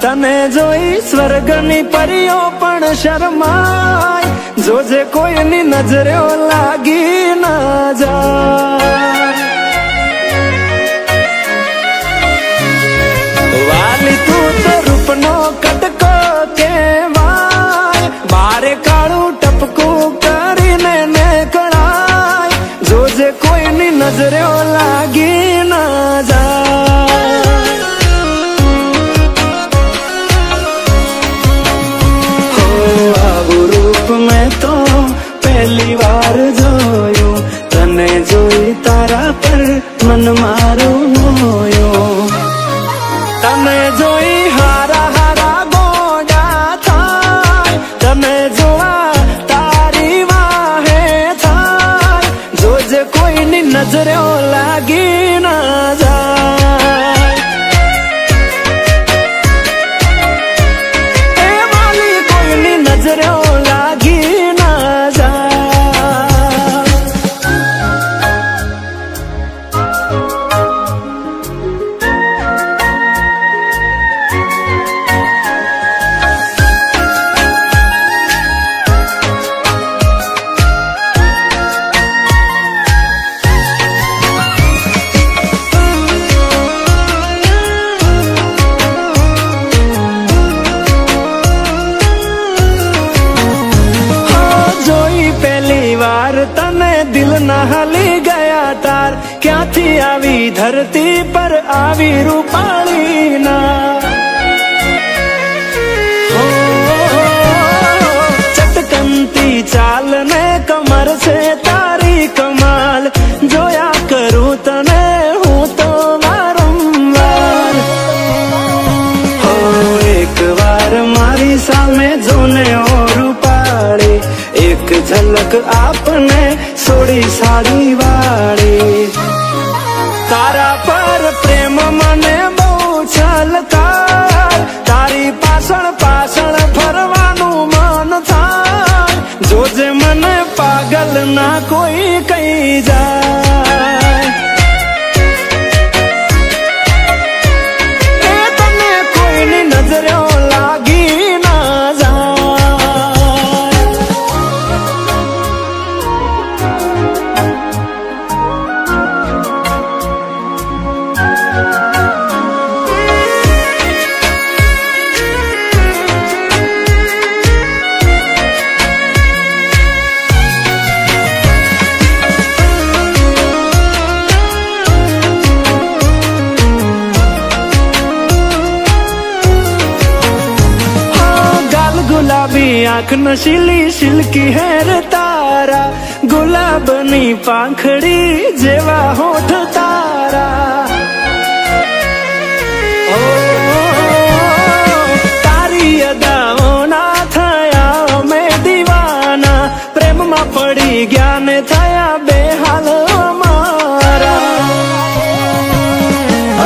તને જોઈ સ્વર્ગની પરીઓ પણ શરમાય, જોજે કોઈની નજરે લાગી ના જાય. વાલી તું તો રૂપનો કટકો કહેવાય, બારે કાળું ટપકું કરીને નીકળાય, જોજે કોઈની નજરે લાગી ના જાય. હો આવું રૂપ મેં તો પહેલી વાર જોયું, તને જોઈ તારા પર મન મારું મોયું. તને જોઈ હારા હારા ગોડા થાય, તને જોવા તારી વાહે થાય, જોજે કોઈની નજરે લાગી ના જાય. એ વાલી કોઈની નજરે લાગી ના જાય. તને દિલ ના હાલી ગયા તાર, ક્યાંથી આવી ધરતી પર આવી રૂપાળી ના. ચટકનતી ચાલ ને કમર છે તારી કમાલ, જોયા કરું તને હું તો વારંવાર. હો એક વાર મારી સામે જોને ઓ રૂપાળી, એક ઝલક આપને સોડી સારી વાળી. તારા પર પ્રેમ મને બહુ છલકાર, તારી પાછળ પાછળ ફરવાનું મન થાય, જોજે મને પાગલ ના કોઈ કહી જાય. એ તને કોઈની નજરે લાગી ના જાય. ગુલાબી આંખ નશીલી સિલ્કી હેર તારા, ગુલાબની પાંખડી જેવા હોઠ તારા. ઓ તારી અદાઓ ના થયા અમે દીવાના, પ્રેમમાં પડી ગયા ને થયા બેહાલ અમારા.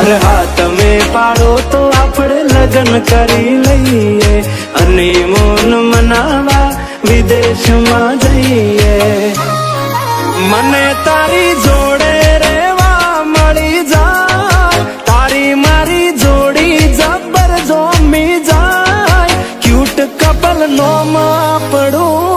અરે હા તમે પાડો તો આપણે લગ્ન કરી લઈએ, અને મોન મનાવા વિદેશમાં જઈએ. મને તારી જોડે રેવા મળી જાય, તારી મારી જોડી જબર જોમી જાય, ક્યુટ કપલ નો માં પડું